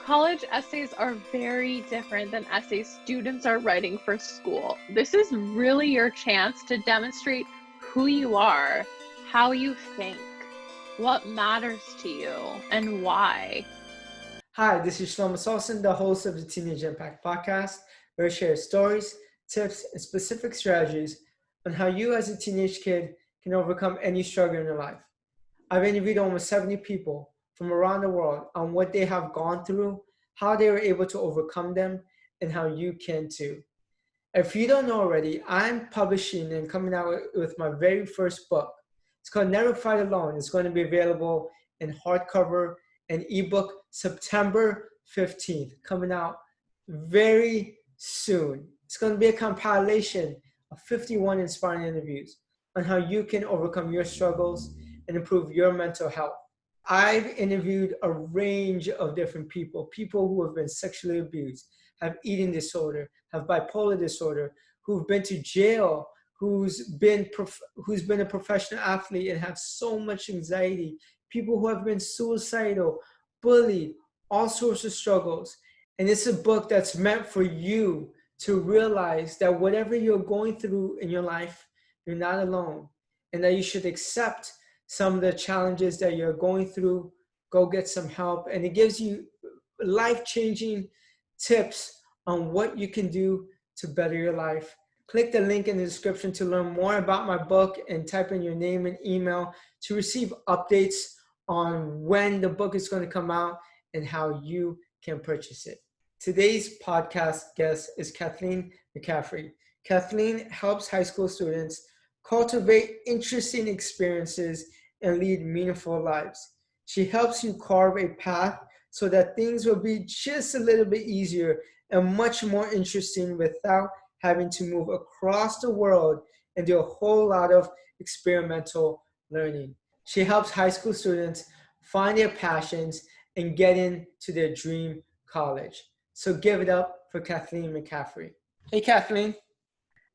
College essays are very different than essays students are writing for school. This is really your chance to demonstrate who you are, how you think, what matters to you, and why. Hi, this is Shelomo Solson, the host of the Teenage Impact Podcast, where I share stories, tips, and specific strategies on how you as a teenage kid can overcome any struggle in your life. I've interviewed almost 70 people from around the world on what they have gone through, how they were able to overcome them, and how you can too. If you don't know already, I'm publishing and coming out with my very first book. It's called Never Fight Alone. It's going to be available in hardcover and ebook September 15th, coming out very soon. It's going to be a compilation of 51 inspiring interviews on how you can overcome your struggles and improve your mental health. I've interviewed a range of different people who have been sexually abused, have eating disorder, have bipolar disorder, who've been to jail, who's been a professional athlete and have so much anxiety, people who have been suicidal, bullied, all sorts of struggles. And it's a book that's meant for you to realize that whatever you're going through in your life, you're not alone, and that you should accept some of the challenges that you're going through, go get some help. And it gives you life-changing tips on what you can do to better your life. Click the link in the description to learn more about my book and type in your name and email to receive updates on when the book is going to come out and how you can purchase it. Today's podcast guest is Cathleen McCaffery. Kathleen helps high school students cultivate interesting experiences and lead meaningful lives. She helps you carve a path so that things will be just a little bit easier and much more interesting without having to move across the world and do a whole lot of experimental learning. She helps high school students find their passions and get into their dream college. So give it up for Cathleen McCaffery. Hey, Kathleen.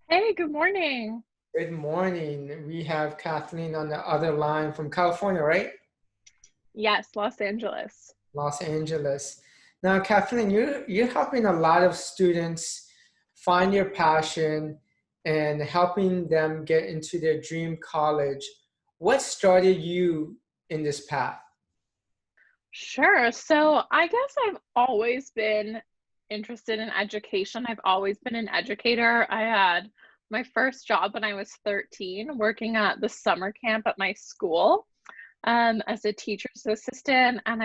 Hey, good morning. Good morning. We have Kathleen on the other line from California, right? Yes, Los Angeles. Los Angeles. Now, Kathleen, you're helping a lot of students find their passion and helping them get into their dream college. What started you in this path? Sure. So I guess I've always been interested in education. I've always been an educator. I had my first job when I was 13, working at the summer camp at my school as a teacher's assistant. And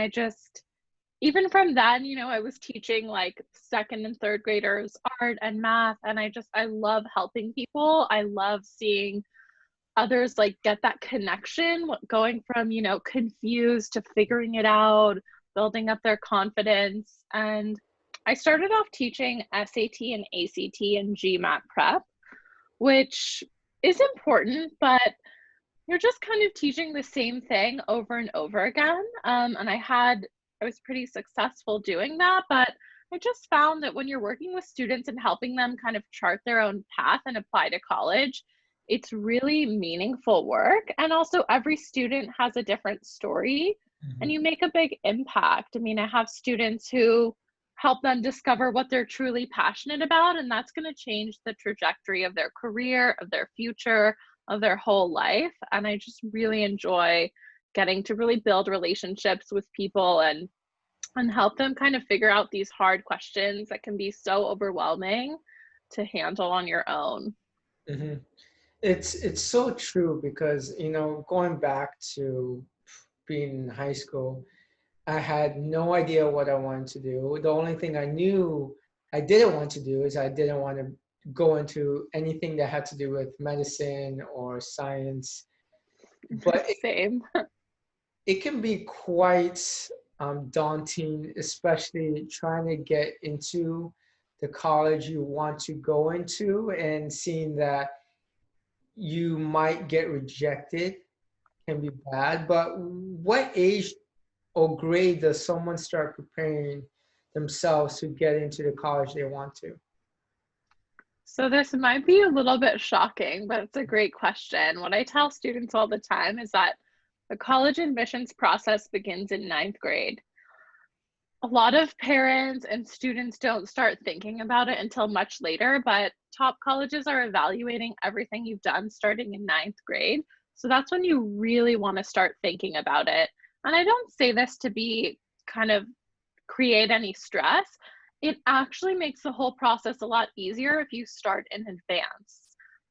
even from then, I was teaching like second and third graders art and math. And I love helping people. I love seeing others like get that connection, going from, confused to figuring it out, building up their confidence. And I started off teaching SAT and ACT and GMAT prep, which is important, but you're just kind of teaching the same thing over and over again. And I was pretty successful doing that, but I just found that when you're working with students and helping them kind of chart their own path and apply to college, it's really meaningful work. And also every student has a different story and you make a big impact. I mean, I have students who help them discover what they're truly passionate about, and that's going to change the trajectory of their career, of their future, of their whole life. And I just really enjoy getting to really build relationships with people and help them kind of figure out these hard questions that can be so overwhelming to handle on your own. Mm-hmm. It's so true because, going back to being in high school, I had no idea what I wanted to do. The only thing I knew I didn't want to do is I didn't want to go into anything that had to do with medicine or science. But Same. it can be quite daunting, especially trying to get into the college you want to go into and seeing that you might get rejected can be bad. But what age or grade does someone start preparing themselves to get into the college they want to? So this might be a little bit shocking, but it's a great question. What I tell students all the time is that the college admissions process begins in ninth grade. a lot of parents and students don't start thinking about it until much later, but top colleges are evaluating everything you've done starting in ninth grade. So that's when you really want to start thinking about it. And I don't say this to be kind of create any stress. It actually makes the whole process a lot easier if you start in advance.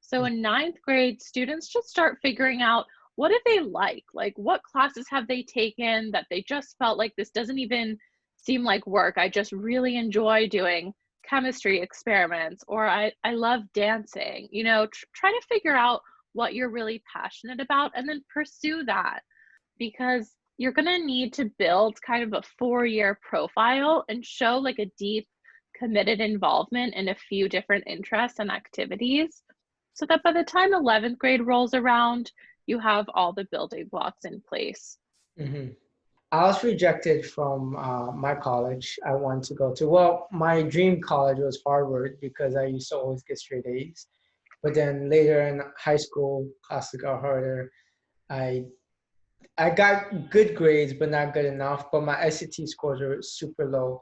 So in ninth grade, students just start figuring out what do they like what classes have they taken that they just felt like this doesn't even seem like work. I just really enjoy doing chemistry experiments, or I love dancing. Try to figure out what you're really passionate about and then pursue that, because you're going to need to build kind of a 4-year profile and show like a deep, committed involvement in a few different interests and activities so that by the time 11th grade rolls around, you have all the building blocks in place. Mm-hmm. I was rejected from my college I wanted to go to. Well, my dream college was Harvard because I used to always get straight A's. But then later in high school, classes got harder. I I got good grades, but not good enough. But my SAT scores are super low.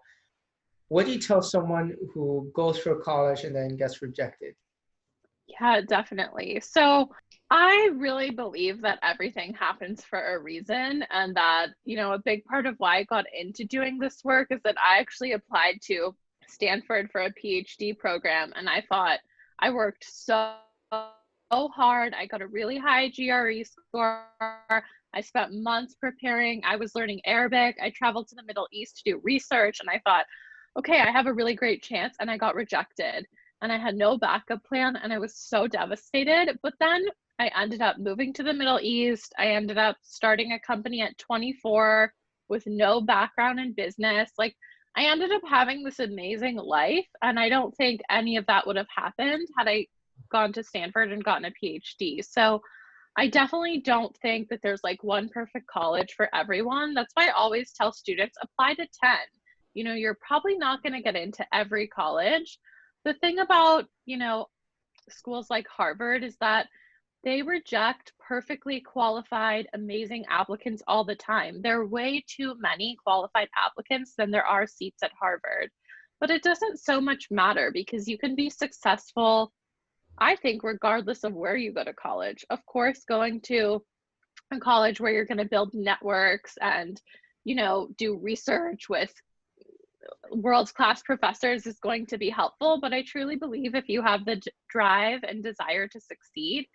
What do you tell someone who goes for college and then gets rejected? Yeah, definitely. So I really believe that everything happens for a reason, and that, a big part of why I got into doing this work is that I actually applied to Stanford for a PhD program, and I thought I worked so hard. I got a really high GRE score. I spent months preparing. I was learning Arabic. I traveled to the Middle East to do research, and I thought, okay, I have a really great chance, and I got rejected. And I had no backup plan, and I was so devastated. But then I ended up moving to the Middle East. I ended up starting a company at 24 with no background in business. Like, I ended up having this amazing life, and I don't think any of that would have happened had I gone to Stanford and gotten a PhD. So I definitely don't think that there's like one perfect college for everyone. That's why I always tell students apply to 10. You're probably not going to get into every college. The thing about, schools like Harvard is that they reject perfectly qualified, amazing applicants all the time. There are way too many qualified applicants than there are seats at Harvard. But it doesn't so much matter because you can be successful, I think, regardless of where you go to college. Of course, going to a college where you're going to build networks and, do research with world's class professors is going to be helpful, but I truly believe if you have the drive and desire to succeed,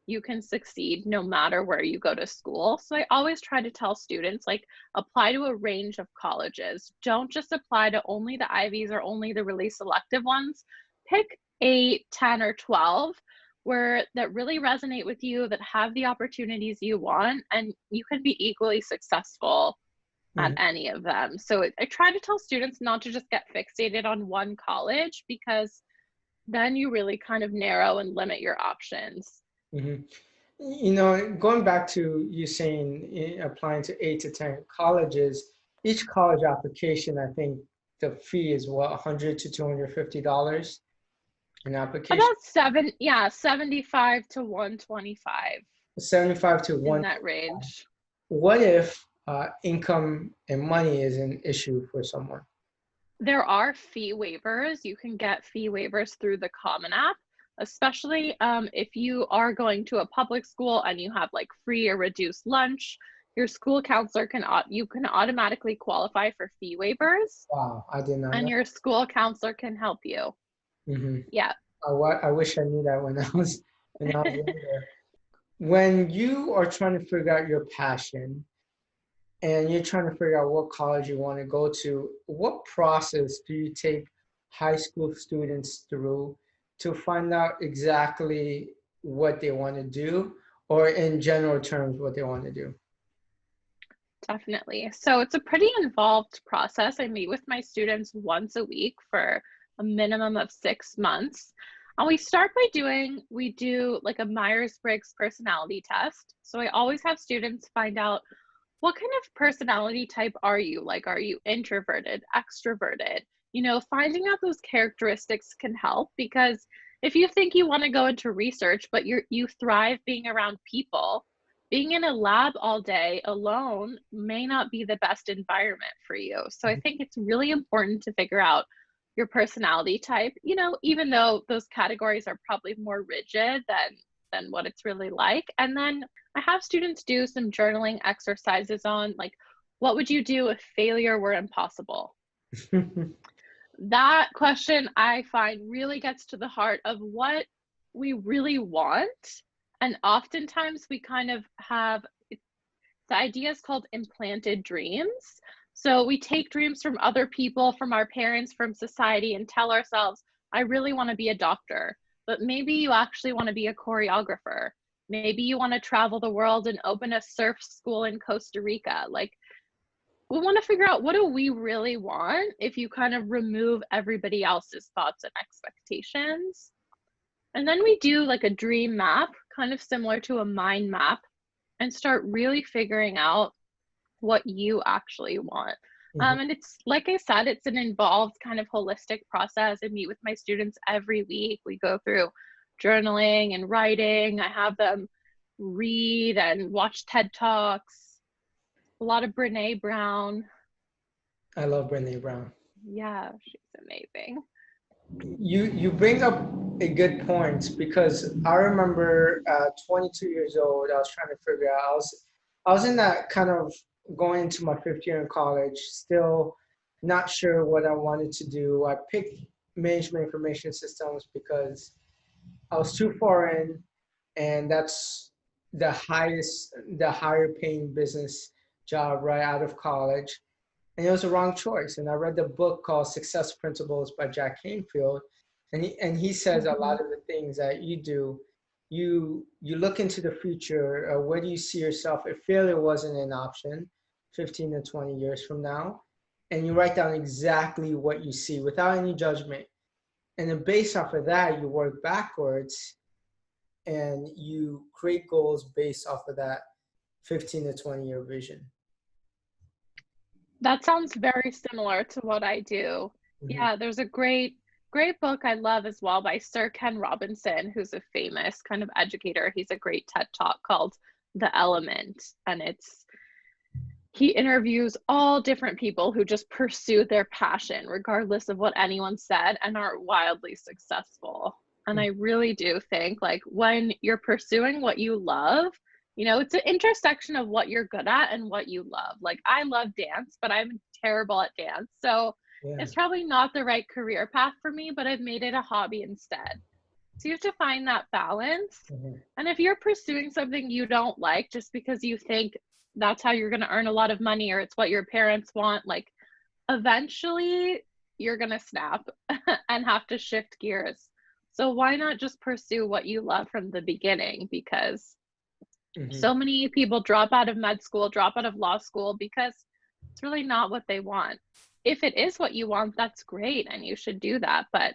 you can succeed no matter where you go to school. So I always try to tell students, like, apply to a range of colleges. Don't just apply to only the Ivies or only the really selective ones. Pick 8, 10, or 12 that really resonate with you, that have the opportunities you want, and you can be equally successful at any of them. So I try to tell students not to just get fixated on one college, because then you really kind of narrow and limit your options. Mm-hmm. Going back to you saying applying to 8 to 10 colleges, each college application, I think the fee is what, $100 to $250 an application? About 75 to 125 75 to in 1. that range. What if income and money is an issue for someone? There are fee waivers. You can get fee waivers through the Common App, especially if you are going to a public school and you have like free or reduced lunch. Your school counselor can automatically qualify for fee waivers. Wow, I did not And know. your school counselor can help you. Mm-hmm. Yeah. I wish I knew that when I was younger. When you are trying to figure out your passion and you're trying to figure out what college you want to go to, what process do you take high school students through to find out exactly what they want to do, or in general terms, what they want to do? Definitely. So it's a pretty involved process. I meet with my students once a week for a minimum of 6 months. And we do like a Myers-Briggs personality test. So I always have students find out, what kind of personality type are you? Like, are you introverted, extroverted? Finding out those characteristics can help, because if you think you want to go into research, but you thrive being around people, being in a lab all day alone may not be the best environment for you. So I think it's really important to figure out your personality type, even though those categories are probably more rigid than what it's really like. And then I have students do some journaling exercises on like, what would you do if failure were impossible? That question I find really gets to the heart of what we really want. And oftentimes we kind of have the idea is called implanted dreams. So we take dreams from other people, from our parents, from society, and tell ourselves, I really want to be a doctor. But maybe you actually want to be a choreographer. Maybe you want to travel the world and open a surf school in Costa Rica. Like, we want to figure out, what do we really want if you kind of remove everybody else's thoughts and expectations. And then we do like a dream map, kind of similar to a mind map, and start really figuring out what you actually want. And it's, like I said, it's an involved kind of holistic process. I meet with my students every week. We go through journaling and writing. I have them read and watch TED Talks. A lot of Brene Brown. I love Brene Brown. Yeah, she's amazing. You bring up a good point, because I remember 22 years old, I was trying to figure out, I was in that kind of going into my 5th year in college, still not sure what I wanted to do. I picked management information systems because I was too far in, and that's the higher paying business job right out of college. And it was a wrong choice. And I read the book called Success Principles by Jack Canfield. And he says a lot of the things that you do, you look into the future. Where do you see yourself if failure wasn't an option 15 to 20 years from now? And you write down exactly what you see without any judgment. And then based off of that, you work backwards and you create goals based off of that 15 to 20 year vision. That sounds very similar to what I do. Yeah, there's a great book I love as well by Sir Ken Robinson, who's a famous kind of educator. He's a great TED Talk called The Element. And he interviews all different people who just pursue their passion, regardless of what anyone said, and are wildly successful. And I really do think, like, when you're pursuing what you love, it's an intersection of what you're good at and what you love. Like, I love dance, but I'm terrible at dance. So it's probably not the right career path for me, but I've made it a hobby instead. So you have to find that balance. And if you're pursuing something you don't like just because you think that's how you're going to earn a lot of money, or it's what your parents want, like, eventually you're going to snap and have to shift gears. So why not just pursue what you love from the beginning? Because so many people drop out of med school, drop out of law school, because it's really not what they want. If it is what you want, that's great, and you should do that. But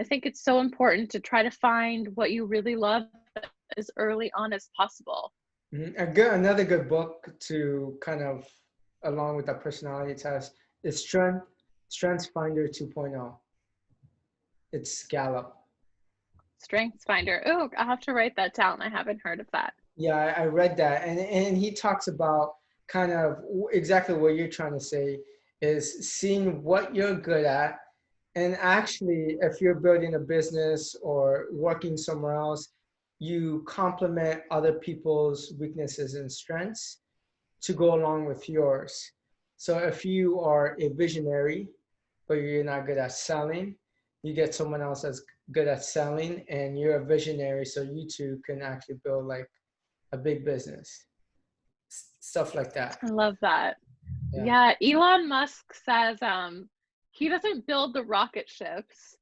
I think it's so important to try to find what you really love as early on as possible. Another good book to kind of, along with that personality test, is Strengths Finder 2.0. It's Gallup. Strengths Finder. Oh, I'll have to write that down. I haven't heard of that. Yeah, I read that. And he talks about kind of exactly what you're trying to say, is seeing what you're good at. And actually, if you're building a business or working somewhere else, you complement other people's weaknesses and strengths to go along with yours. So if you are a visionary, but you're not good at selling, you get someone else that's good at selling, and you're a visionary, so you two can actually build like a big business. Stuff like that. I love that. Yeah, Elon Musk says he doesn't build the rocket ships.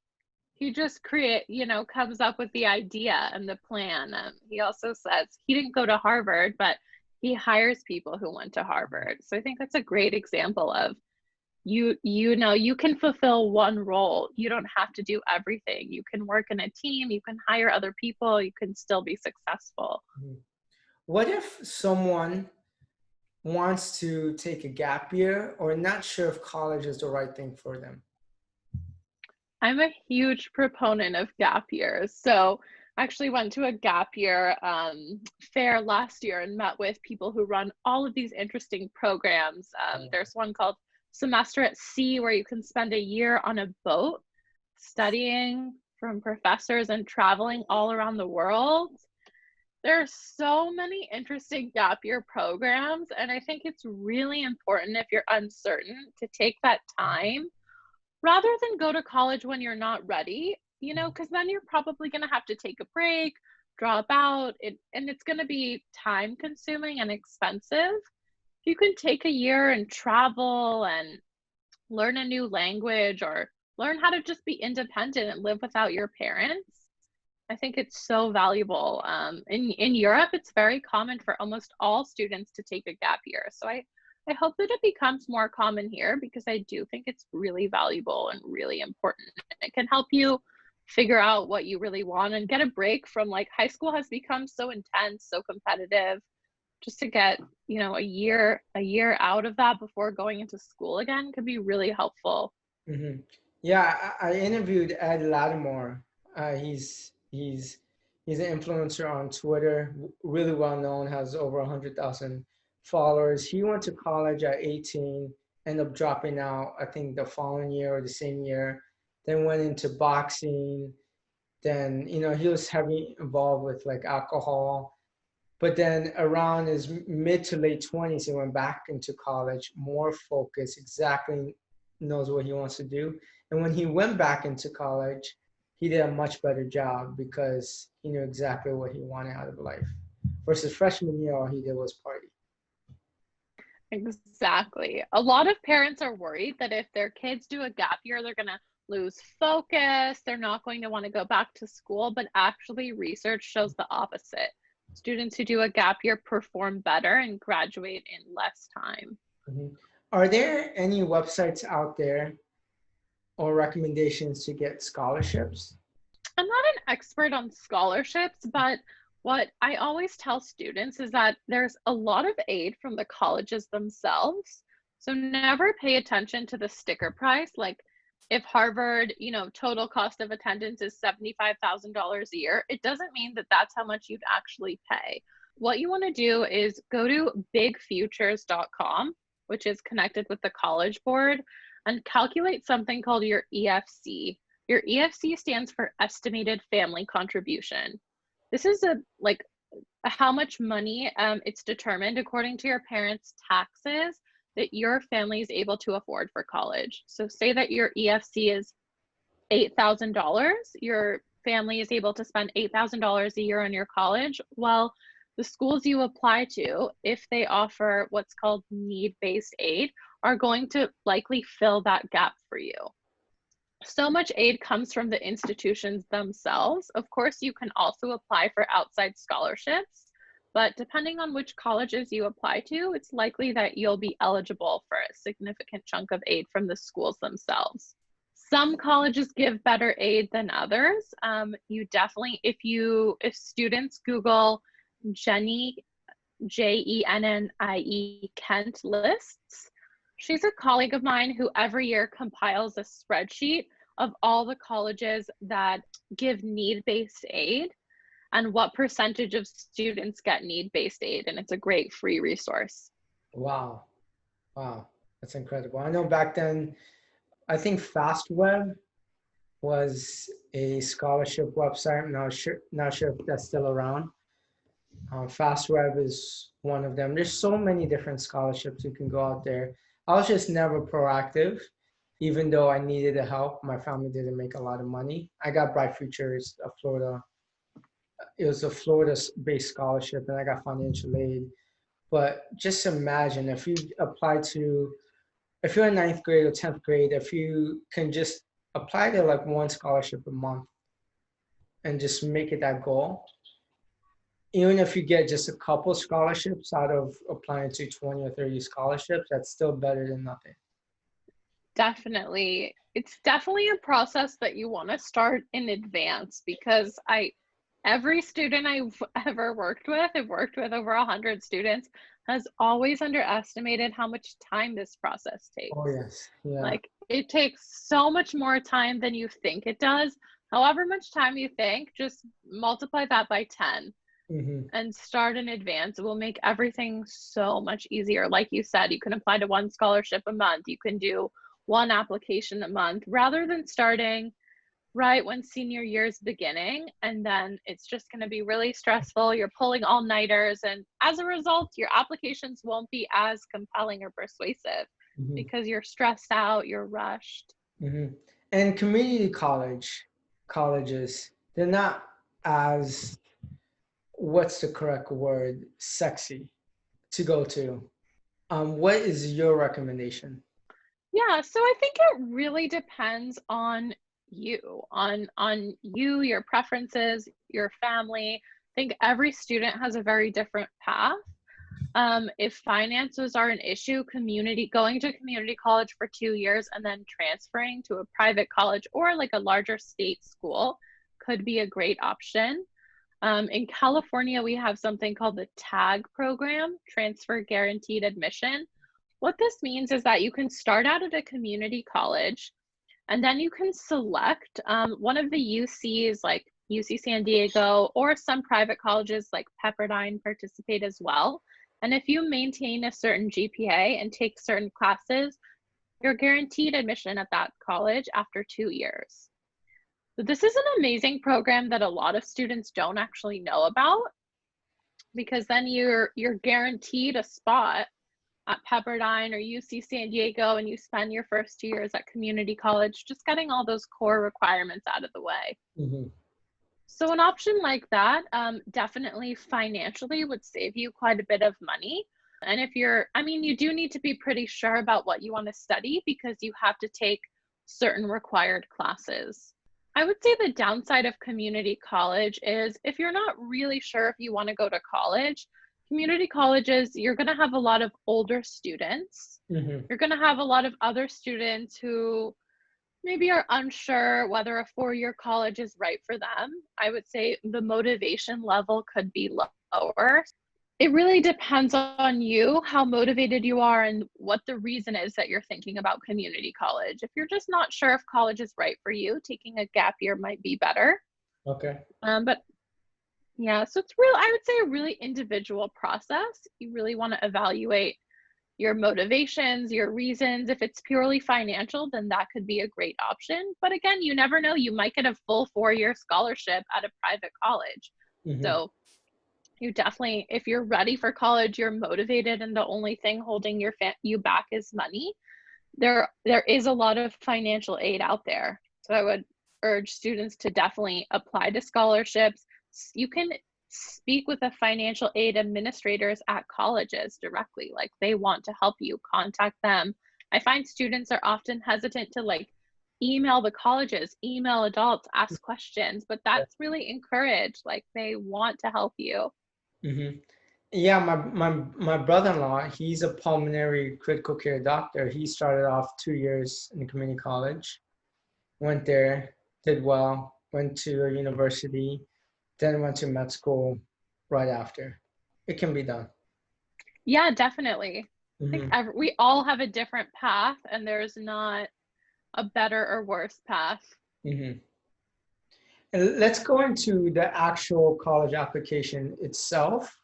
He just comes up with the idea and the plan. He also says he didn't go to Harvard, but he hires people who went to Harvard. So I think that's a great example of you can fulfill one role. You don't have to do everything. You can work in a team, you can hire other people, you can still be successful. What if someone wants to take a gap year or not sure if college is the right thing for them? I'm a huge proponent of gap years. So actually went to a gap year fair last year and met with people who run all of these interesting programs. There's one called Semester at Sea, where you can spend a year on a boat studying from professors and traveling all around the world. There are so many interesting gap year programs, and I think it's really important, if you're uncertain, to take that time rather than go to college when you're not ready, because then you're probably going to have to take a break, drop out, and it's going to be time consuming and expensive. You can take a year and travel and learn a new language, or learn how to just be independent and live without your parents. I think it's so valuable. In Europe, it's very common for almost all students to take a gap year. So I hope that it becomes more common here, because I do think it's really valuable and really important. It can help you figure out what you really want and get a break from, like, high school has become so intense, so competitive. Just to get, a year out of that before going into school again could be really helpful. Mm-hmm. Yeah, I interviewed Ed Latimore. He's an influencer on Twitter, really well known, has over 100,000 followers. He went to college at 18, ended up dropping out, I think the following year or the same year, then went into boxing. Then, he was heavily involved with like alcohol. But then around his mid to late 20s, he went back into college, more focused, exactly knows what he wants to do. And when he went back into college, he did a much better job because he knew exactly what he wanted out of life. Versus freshman year, all he did was party. Exactly. A lot of parents are worried that if their kids do a gap year, they're going to lose focus. They're not going to want to go back to school, but actually research shows the opposite. Students who do a gap year perform better and graduate in less time. Mm-hmm. Are there any websites out there or recommendations to get scholarships? I'm not an expert on scholarships, but what I always tell students is that there's a lot of aid from the colleges themselves. So never pay attention to the sticker price. Like, if Harvard, total cost of attendance is $75,000 a year, it doesn't mean that that's how much you'd actually pay. What you want to do is go to bigfutures.com, which is connected with the College Board, and calculate something called your EFC. Your EFC stands for Estimated Family Contribution. This is how much money it's determined according to your parents' taxes that your family is able to afford for college. So say that your EFC is $8,000, your family is able to spend $8,000 a year on your college. Well, the schools you apply to, if they offer what's called need-based aid, are going to likely fill that gap for you. So much aid comes from the institutions themselves. Of course, you can also apply for outside scholarships, but depending on which colleges you apply to, it's likely that you'll be eligible for a significant chunk of aid from the schools themselves. Some colleges give better aid than others. You definitely, if students Google Jennie, Jennie Kent lists, she's a colleague of mine who every year compiles a spreadsheet of all the colleges that give need-based aid and what percentage of students get need-based aid. And it's a great free resource. Wow. That's incredible. I know back then, I think Fastweb was a scholarship website. I'm not sure if that's still around. Fastweb is one of them. There's so many different scholarships you can go out there. I was just never proactive, even though I needed the help. My family didn't make a lot of money. I got Bright Futures, Florida. It was a Florida-based scholarship, and I got financial aid. But just imagine if you're in ninth grade or 10th grade, if you can just apply to like one scholarship a month and just make it that goal. Even if you get just a couple scholarships out of applying to 20 or 30 scholarships, that's still better than nothing. Definitely. It's definitely a process that you want to start in advance, because every student I've ever worked with, I've worked with over 100 students, has always underestimated how much time this process takes. Oh, yes. Yeah. Like, it takes so much more time than you think it does. however much time you think, just multiply that by 10 Mm-hmm. and start in advance. It will make everything so much easier. Like you said, you can apply to one scholarship a month. You can do one application a month rather than starting right when senior year is beginning. And then it's just going to be really stressful. You're pulling all-nighters. And as a result, your applications won't be as compelling or persuasive Mm-hmm. because you're stressed out, you're rushed. Mm-hmm. And community colleges, they're not as, what's the correct word, sexy to go to. What is your recommendation? Yeah, so I think it really depends on you, on you, your preferences, your family. I think every student has a very different path. If finances are an issue, going to community college for 2 years and then transferring to a private college or like a larger state school could be a great option. In California, we have something called the TAG program, Transfer Guaranteed Admission. What this means is that you can start out at a community college and then you can select one of the UCs like UC San Diego, or some private colleges like Pepperdine participate as well. And if you maintain a certain GPA and take certain classes, you're guaranteed admission at that college after 2 years. So this is an amazing program that a lot of students don't actually know about, because then you're guaranteed a spot at Pepperdine or UC San Diego, and you spend your first 2 years at community college just getting all those core requirements out of the way. Mm-hmm. So an option like that definitely financially would save you quite a bit of money. And if you do need to be pretty sure about what you want to study because you have to take certain required classes. I would say the downside of community college is if you're not really sure if you want to go to college, community colleges, you're going to have a lot of older students. Mm-hmm. You're going to have a lot of other students who maybe are unsure whether a 4-year college is right for them. I would say the motivation level could be lower. It really depends on you, how motivated you are, and what the reason is that you're thinking about community college. If you're just not sure if college is right for you, taking a gap year might be better. Okay. But yeah, so I would say a really individual process. You really want to evaluate your motivations, your reasons. If it's purely financial, then that could be a great option. But again, you never know. You might get a full 4-year scholarship at a private college. Mm-hmm. So you definitely, if you're ready for college, you're motivated, and the only thing holding you back is money, there is a lot of financial aid out there. So I would urge students to definitely apply to scholarships. You can speak with the financial aid administrators at colleges directly. Like, they want to help you. Contact them. I find students are often hesitant to like email the colleges, email adults, ask questions, but that's really encouraged. Like, they want to help you. Mm-hmm. Yeah, my brother-in-law, he's a pulmonary critical care doctor. He started off 2 years in the community college, went there, did well, went to a university, then went to med school right after. It can be done. Yeah, definitely. I think Mm-hmm. we all have a different path, and there's not a better or worse path. Mm-hmm. And let's go into the actual college application itself.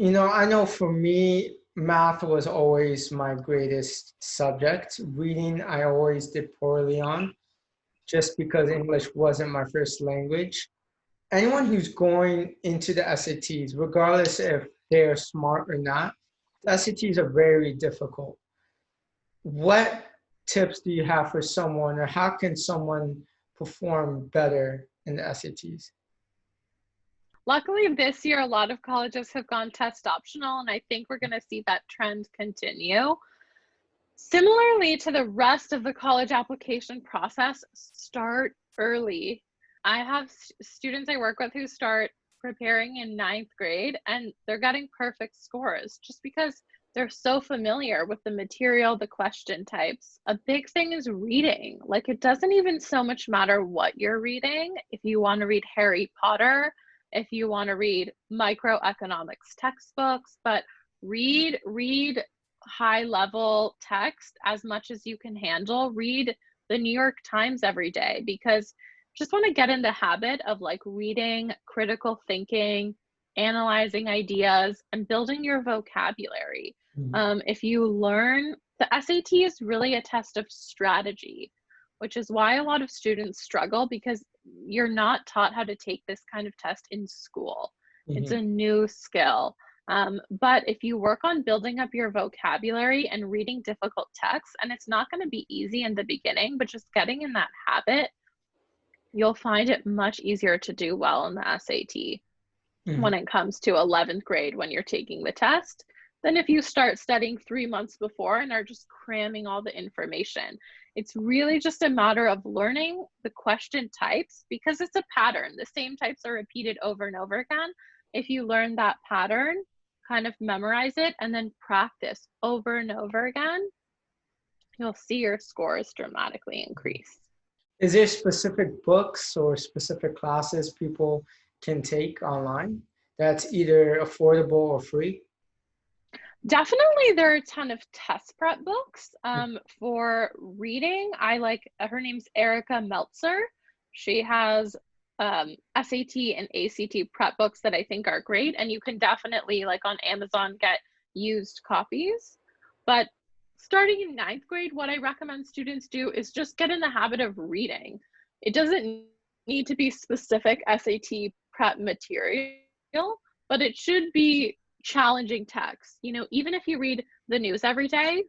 I know for me, math was always my greatest subject. Reading, I always did poorly on, just because English wasn't my first language. Anyone who's going into the SATs, regardless if they're smart or not, the SATs are very difficult. What tips do you have for someone, or how can someone perform better in the SATs? Luckily, this year, a lot of colleges have gone test optional, and I think we're going to see that trend continue. Similarly to the rest of the college application process, start early. I have students I work with who start preparing in 9th grade, and they're getting perfect scores just because they're so familiar with the material, the question types. A big thing is reading. Like, it doesn't even so much matter what you're reading. If you want to read Harry Potter, if you want to read microeconomics textbooks, but read high level text as much as you can handle. Read the New York Times every day, because just want to get in the habit of like reading, critical thinking, analyzing ideas, and building your vocabulary. If you learn, the SAT is really a test of strategy, which is why a lot of students struggle, because you're not taught how to take this kind of test in school. It's a new skill. But if you work on building up your vocabulary and reading difficult texts, and it's not going to be easy in the beginning, but just getting in that habit, you'll find it much easier to do well in the SAT when it comes to 11th grade when you're taking the test than if you start studying 3 months before and are just cramming all the information. It's really just a matter of learning the question types, because it's a pattern. The same types are repeated over and over again. If you learn that pattern, kind of memorize it, and then practice over and over again, you'll see your scores dramatically increase. Is there specific books or specific classes people can take online that's either affordable or free? Definitely, there are a ton of test prep books. For reading, I like, her name's Erica Meltzer. She has SAT and ACT prep books that I think are great, and you can definitely, like on Amazon, get used copies. But starting in 9th grade, what I recommend students do is just get in the habit of reading. It doesn't need to be specific SAT prep material, but it should be challenging text. You know, even if you read the news every day,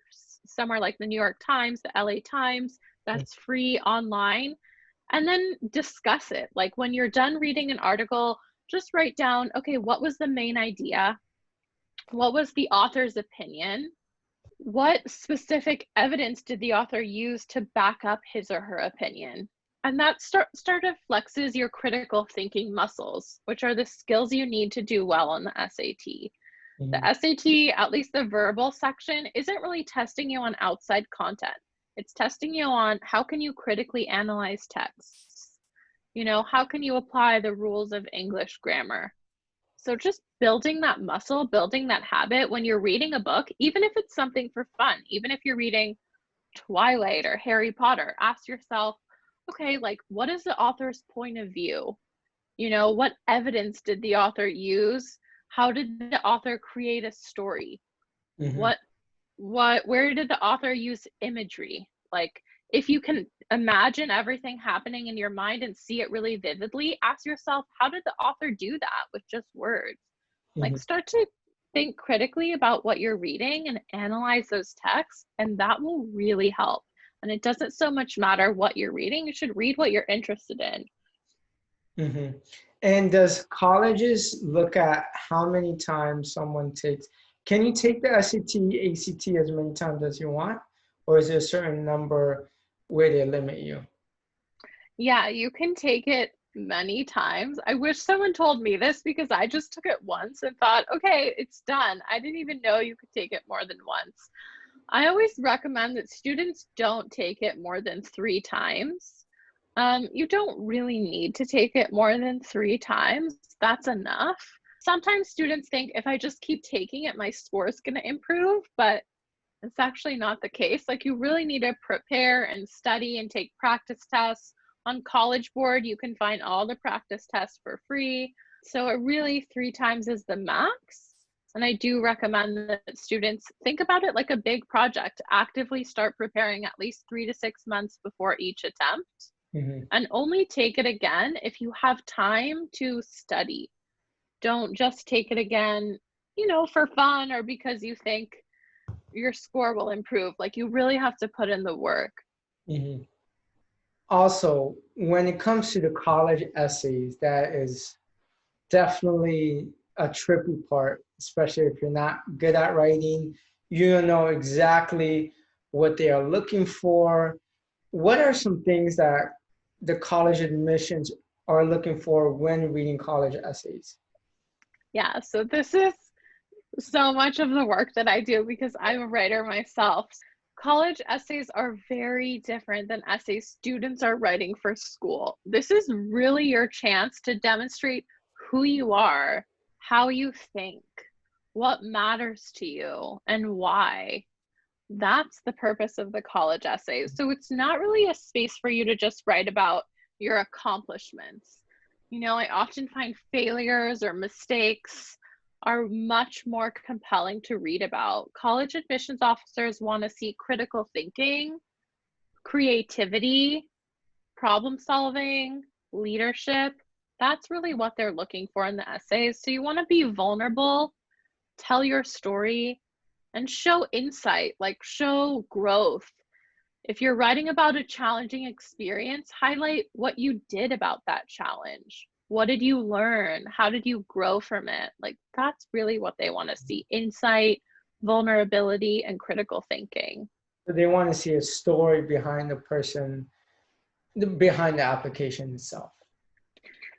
somewhere like the New York Times, the LA Times, that's free online, and then discuss it. Like when you're done reading an article, just write down, okay, what was the main idea? What was the author's opinion? What specific evidence did the author use to back up his or her opinion? And that sort of flexes your critical thinking muscles, which are the skills you need to do well on the SAT. The SAT, at least the verbal section, isn't really testing you on outside content. It's testing you on how can you critically analyze texts? You know, how can you apply the rules of English grammar? So just building that muscle, building that habit when you're reading a book, even if it's something for fun, even if you're reading Twilight or Harry Potter, ask yourself, okay, like what is the author's point of view? You know, what evidence did the author use? How did the author create a story? Where did the author use imagery? Like if you can imagine everything happening in your mind and see it really vividly, ask yourself, how did the author do that with just words? Like start to think critically about what you're reading and analyze those texts, and that will really help. And it doesn't so much matter what you're reading, you should read what you're interested in. And does colleges look at how many times someone takes? Can you take the SAT, ACT as many times as you want? Or is there a certain number where they limit you? Yeah, you can take it many times. I wish someone told me this, because I just took it once and thought, okay, it's done. I didn't even know you could take it more than once. I always recommend that students don't take it more than 3 times. You don't really need to take it more than 3 times. That's enough. Sometimes students think if I just keep taking it, my score is going to improve, but it's actually not the case. Like you really need to prepare and study and take practice tests. On College Board, you can find all the practice tests for free. So it really 3 times is the max. And I do recommend that students think about it like a big project. Actively start preparing at least 3 to 6 months before each attempt. And only take it again if you have time to study. Don't just take it again, you know, for fun or because you think your score will improve. Like you really have to put in the work. Also, when it comes to the college essays, that is definitely a tricky part, especially if you're not good at writing. You don't know exactly what they are looking for. What are some things that the college admissions are looking for when reading college essays? Yeah, so this is so much of the work that I do because I'm a writer myself. College essays are very different than essays students are writing for school. This is really your chance to demonstrate who you are, how you think, what matters to you, and why. That's the purpose of the college essays. So it's not really a space for you to just write about your accomplishments. You know, I often find failures or mistakes are much more compelling to read about. College admissions officers want to see critical thinking, creativity, problem solving, leadership. That's really what they're looking for in the essays. So you want to be vulnerable, tell your story, and show insight, like show growth. If you're writing about a challenging experience, highlight what you did about that challenge. What did you learn? How did you grow from it? Like, that's really what they want to see: insight, vulnerability, and critical thinking. So they want to see a story behind the person, behind the application itself.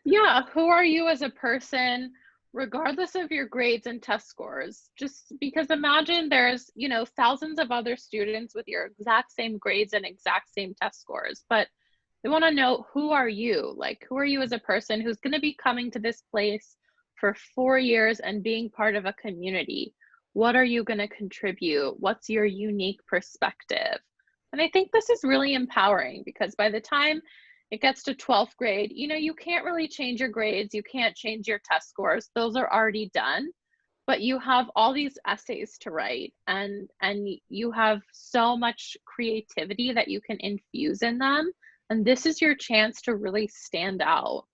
Yeah, who are you as a person, regardless of your grades and test scores? Just because imagine there's, you know, thousands of other students with your exact same grades and exact same test scores, but they want to know, who are you? Like, who are you as a person who's going to be coming to this place for 4 years and being part of a community? What are you going to contribute? What's your unique perspective? And I think this is really empowering, because by the time it gets to 12th grade, you know, you can't really change your grades. You can't change your test scores. Those are already done. But you have all these essays to write, and you have so much creativity that you can infuse in them. And this is your chance to really stand out.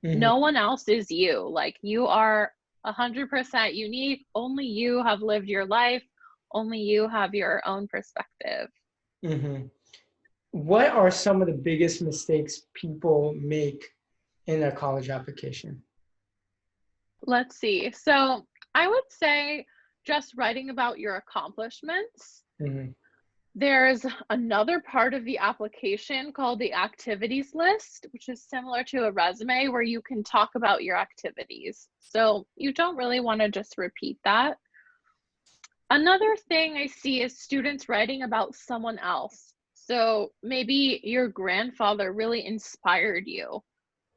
Mm-hmm. No one else is you. Like, you are 100% unique. Only you have lived your life. Only you have your own perspective. Mm-hmm. What are some of the biggest mistakes people make in a college application? Let's see. So I would say just writing about your accomplishments. Mm-hmm. There's another part of the application called the activities list, which is similar to a resume, where you can talk about your activities. So you don't really want to just repeat that. Another thing I see is students writing about someone else. So maybe your grandfather really inspired you,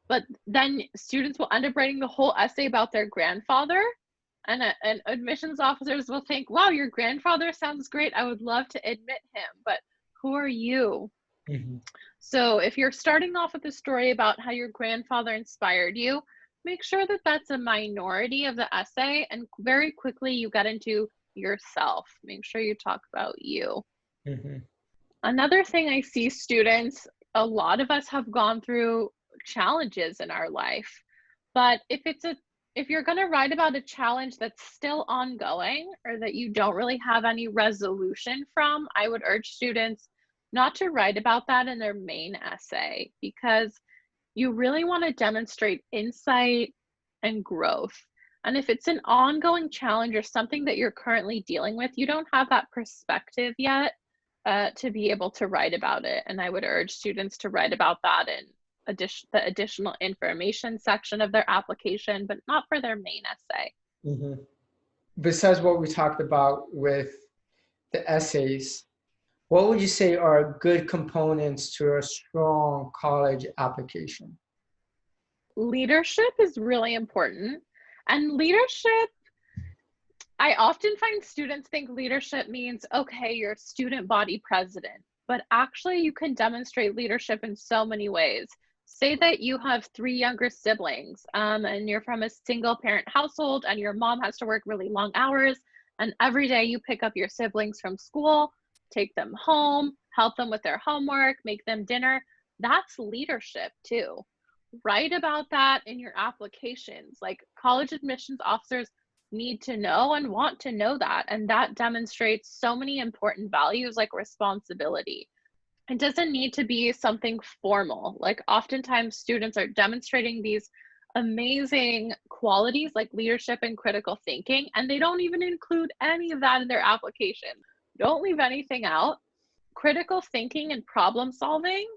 but then students will end up writing the whole essay about their grandfather, and admissions officers will think, wow, your grandfather sounds great. I would love to admit him, but who are you? Mm-hmm. So if you're starting off with a story about how your grandfather inspired you, make sure that that's a minority of the essay, and very quickly you get into yourself. Make sure you talk about you. Mm-hmm. Another thing I see students, a lot of us have gone through challenges in our life, but if you're going to write about a challenge that's still ongoing, or that you don't really have any resolution from, I would urge students not to write about that in their main essay, because you really want to demonstrate insight and growth. And if it's an ongoing challenge or something that you're currently dealing with, you don't have that perspective yet to be able to write about it. And I would urge students to write about that in the additional information section of their application, but not for their main essay. Mm-hmm. Besides what we talked about with the essays, what would you say are good components to a strong college application? Leadership is really important. And leadership, I often find students think leadership means, okay, you're student body president, but actually you can demonstrate leadership in so many ways. Say that you have 3 younger siblings, and you're from a single parent household, and your mom has to work really long hours, and every day you pick up your siblings from school, take them home, help them with their homework, make them dinner. That's leadership too. Write about that in your applications. Like, college admissions officers need to know and want to know that, and that demonstrates so many important values like responsibility. It doesn't need to be something formal. Like, oftentimes students are demonstrating these amazing qualities like leadership and critical thinking, and they don't even include any of that in their application. Don't leave anything out. Critical thinking and problem solving.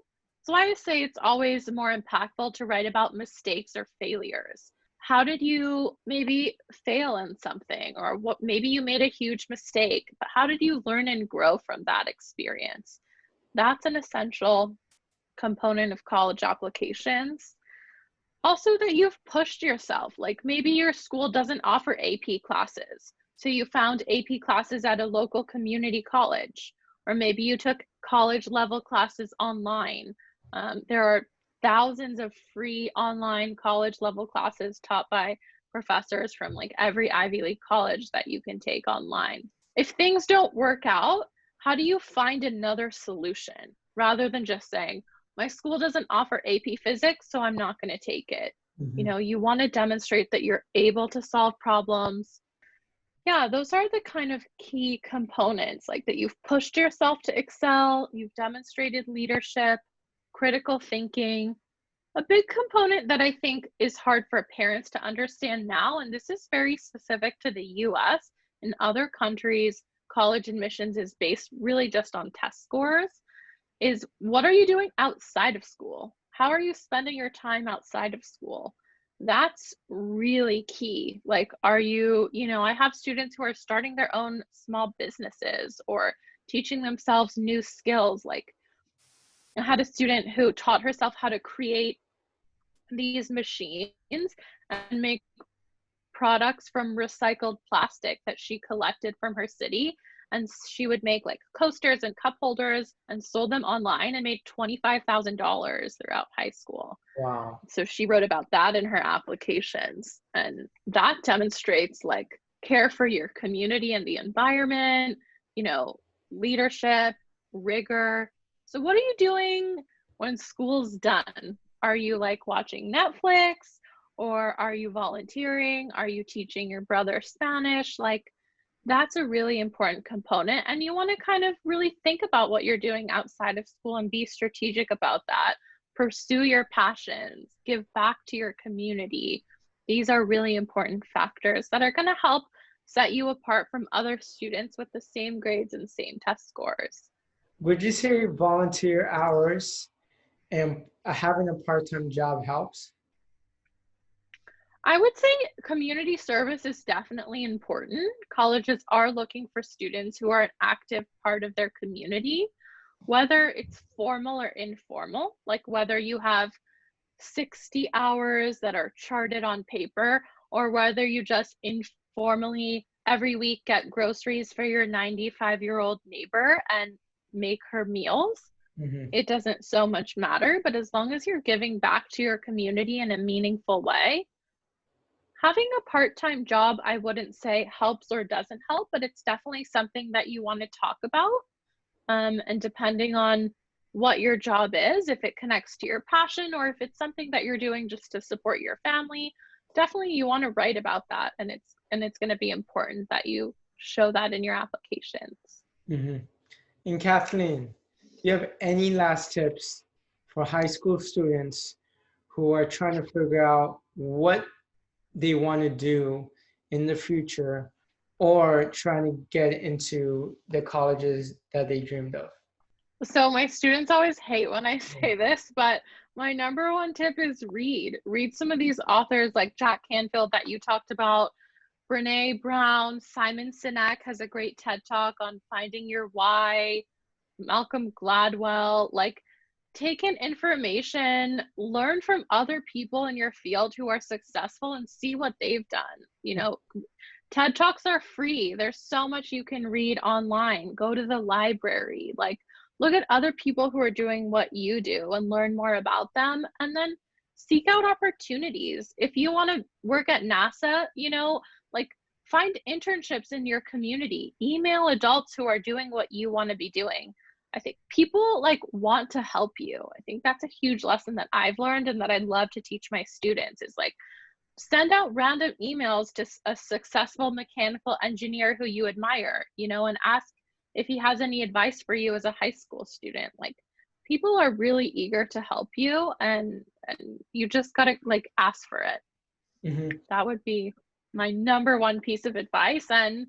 So I say it's always more impactful to write about mistakes or failures. How did you maybe fail in something, or what, maybe you made a huge mistake, but how did you learn and grow from that experience? That's an essential component of college applications. Also, that you've pushed yourself. Like, maybe your school doesn't offer AP classes, so you found AP classes at a local community college, or maybe you took college level classes online. There are thousands of free online college level classes taught by professors from like every Ivy League college that you can take online. If things don't work out, how do you find another solution rather than just saying, my school doesn't offer AP physics, so I'm not going to take it. You know, you want to demonstrate that you're able to solve problems. Yeah, those are the kind of key components, like that you've pushed yourself to excel, you've demonstrated leadership, critical thinking. A big component that I think is hard for parents to understand now, and this is very specific to the US. In other countries, college admissions is based really just on test scores, is what are you doing outside of school? How are you spending your time outside of school? That's really key. Like, are you, you know, I have students who are starting their own small businesses or teaching themselves new skills. Like, I had a student who taught herself how to create these machines and make products from recycled plastic that she collected from her city. And she would make like coasters and cup holders and sold them online and made $25,000 throughout high school. Wow. So she wrote about that in her applications. And that demonstrates like care for your community and the environment, you know, leadership, rigor. So what are you doing when school's done? Are you like watching Netflix, or are you volunteering? Are you teaching your brother Spanish? Like, that's a really important component. And you want to kind of really think about what you're doing outside of school and be strategic about that. Pursue your passions, give back to your community. These are really important factors that are going to help set you apart from other students with the same grades and same test scores. Would you say volunteer hours and having a part-time job helps? I would say community service is definitely important. Colleges are looking for students who are an active part of their community, whether it's formal or informal, like whether you have 60 hours that are charted on paper, or whether you just informally every week get groceries for your 95-year-old neighbor and make her meals. It doesn't so much matter, but as long as you're giving back to your community in a meaningful way, having a part-time job, I wouldn't say helps or doesn't help, but it's definitely something that you want to talk about. And depending on what your job is, if it connects to your passion or if it's something that you're doing just to support your family, definitely you want to write about that. And it's going to be important that you show that in your applications. And Kathleen, do you have any last tips for high school students who are trying to figure out what they want to do in the future or trying to get into the colleges that they dreamed of? So my students always hate when I say this, but my number one tip is read. Read some of these authors like Jack Canfield that you talked about, Brene Brown, Simon Sinek has a great TED Talk on finding your why, Malcolm Gladwell. Like, take in information, learn from other people in your field who are successful and see what they've done. You know, TED Talks are free. There's so much you can read online. Go to the library. Like, look at other people who are doing what you do and learn more about them. And then seek out opportunities. If you want to work at NASA, you know, like find internships in your community. Email adults who are doing what you want to be doing. I think people like want to help you. I think that's a huge lesson that I've learned and that I'd love to teach my students is like, send out random emails to a successful mechanical engineer who you admire, you know, and ask if he has any advice for you as a high school student. Like, people are really eager to help you, and you just gotta like ask for it. That would be my number one piece of advice. And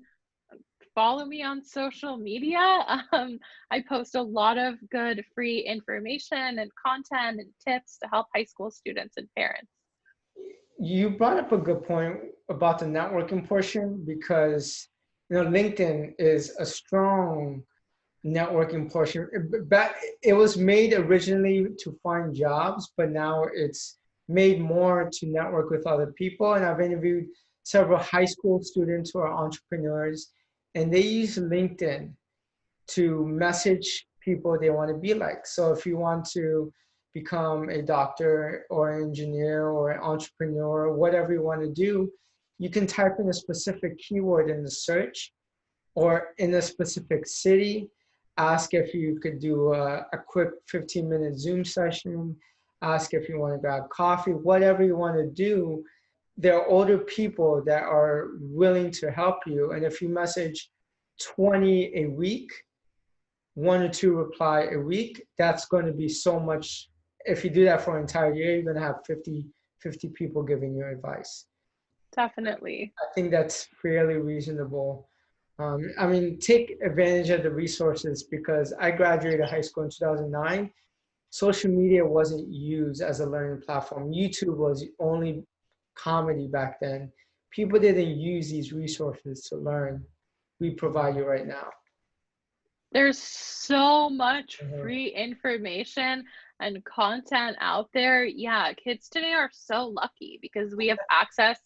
follow me on social media. I post a lot of good free information and content and tips to help high school students and parents. You brought up a good point about the networking portion because, you know, LinkedIn is a strong networking portion. It was made originally to find jobs, but now it's made more to network with other people. And I've interviewed several high school students who are entrepreneurs, and they use LinkedIn to message people they want to be like. So if you want to become a doctor or an engineer or an entrepreneur, whatever you want to do, you can type in a specific keyword in the search or in a specific city, ask if you could do a quick 15-minute Zoom session, ask if you want to grab coffee, whatever you want to do. There are older people that are willing to help you. And if you message 20 a week, 1 or 2 reply a week, that's going to be so much. If you do that for an entire year, you're going to have 50 people giving you advice. Definitely. I think that's fairly reasonable. I mean, take advantage of the resources, because I graduated high school in 2009. Social media wasn't used as a learning platform. YouTube was the only comedy back then. People didn't use these resources to learn. We provide you right now. There's so much free information and content out there. Yeah, kids today are so lucky because we have access,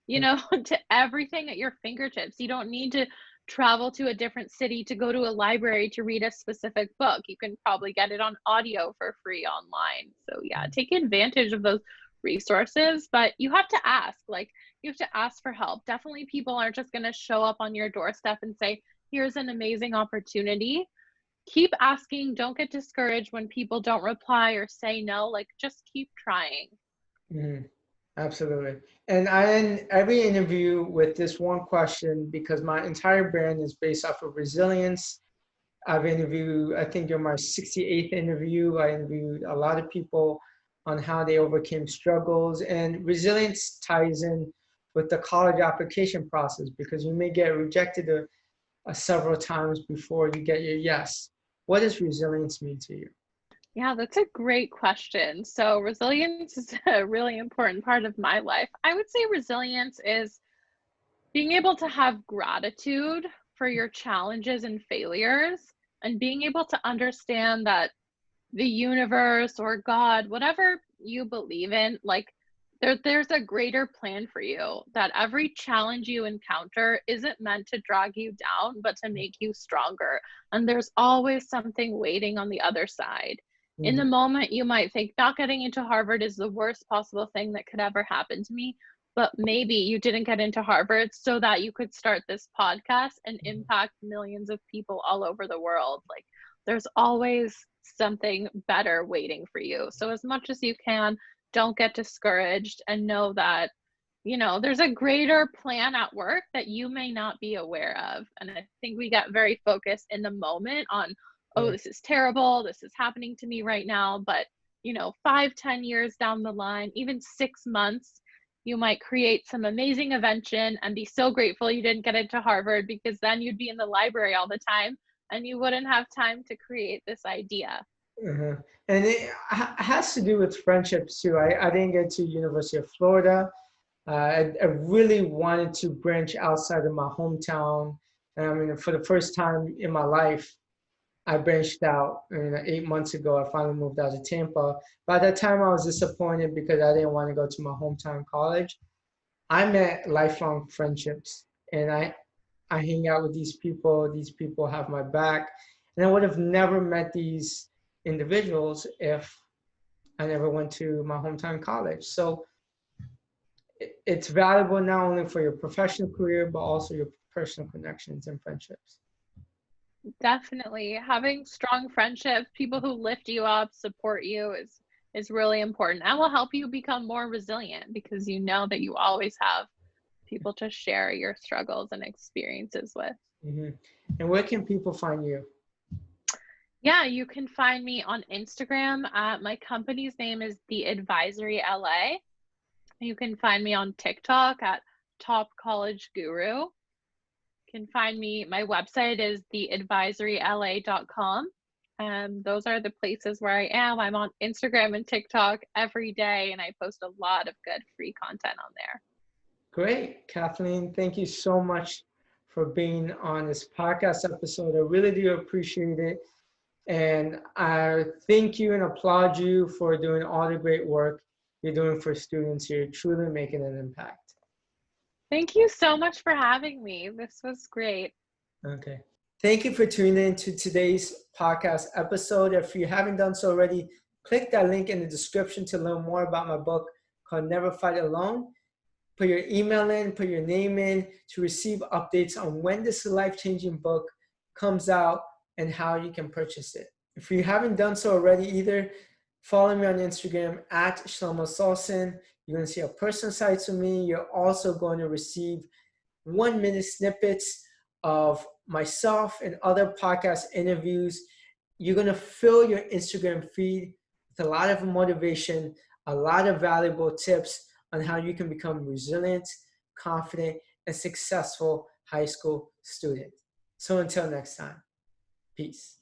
to everything at your fingertips. You don't need to travel to a different city to go to a library to read a specific book. You can probably get it on audio for free online. So yeah, take advantage of those resources, but you have to ask. You have to ask for help. Definitely people aren't just going to show up on your doorstep and say, here's an amazing opportunity. Keep asking. Don't get discouraged when people don't reply or say no. Just keep trying. Mm-hmm. Absolutely. And I end every interview with this one question, because my entire brand is based off of resilience. I've interviewed, I think you're my 68th interview. I interviewed a lot of people on how they overcame struggles, and resilience ties in with the college application process, because you may get rejected several times before you get your yes. What does resilience mean to you? Yeah, that's a great question. So resilience is a really important part of my life. I would say resilience is being able to have gratitude for your challenges and failures, and being able to understand that the universe or God, whatever you believe in, there's a greater plan for you, that every challenge you encounter isn't meant to drag you down, but to make you stronger. And there's always something waiting on the other side. In the moment, you might think not getting into Harvard is the worst possible thing that could ever happen to me. But maybe you didn't get into Harvard so that you could start this podcast and impact millions of people all over the world. There's always something better waiting for you. So as much as you can, don't get discouraged, and know that, there's a greater plan at work that you may not be aware of. And I think we get very focused in the moment on, oh, this is terrible, this is happening to me right now. But, 5-10 years down the line, even 6 months, you might create some amazing invention and be so grateful you didn't get into Harvard, because then you'd be in the library all the time and you wouldn't have time to create this idea. And it has to do with friendships too. I didn't get to University of Florida. I really wanted to branch outside of my hometown. And I mean, for the first time in my life, I branched out. 8 months ago, I finally moved out to Tampa. By that time, I was disappointed because I didn't want to go to my hometown college. I met lifelong friendships, and I hang out with these people. These people have my back. And I would have never met these individuals if I never went to my hometown college. So it's valuable not only for your professional career, but also your personal connections and friendships. Definitely. Having strong friendships, people who lift you up, support you is really important, and will help you become more resilient, because you know that you always have people to share your struggles and experiences with. And where can people find you? Yeah, you can find me on Instagram. My company's name is the Edvisory LA. You can find me on TikTok at Top College Guru. You can find me, my website is theadvisoryla.com. Those are the places where I am. I'm on Instagram and TikTok every day, and I post a lot of good free content on there. Great. Kathleen, thank you so much for being on this podcast episode. I really do appreciate it. And I thank you and applaud you for doing all the great work you're doing for students. You're truly making an impact. Thank you so much for having me. This was great. Okay. Thank you for tuning in to today's podcast episode. If you haven't done so already, Click that link in the description to learn more about my book called Never Fight Alone. Put your email in, put your name in to receive updates on when this life-changing book comes out and how you can purchase it. If you haven't done so already either, follow me on Instagram at Shelomo Solson. You're going to see a personal side to me. You're also going to receive 1-minute snippets of myself and other podcast interviews. You're going to fill your Instagram feed with a lot of motivation, a lot of valuable tips on how you can become resilient, confident, and successful high school student. So until next time, peace.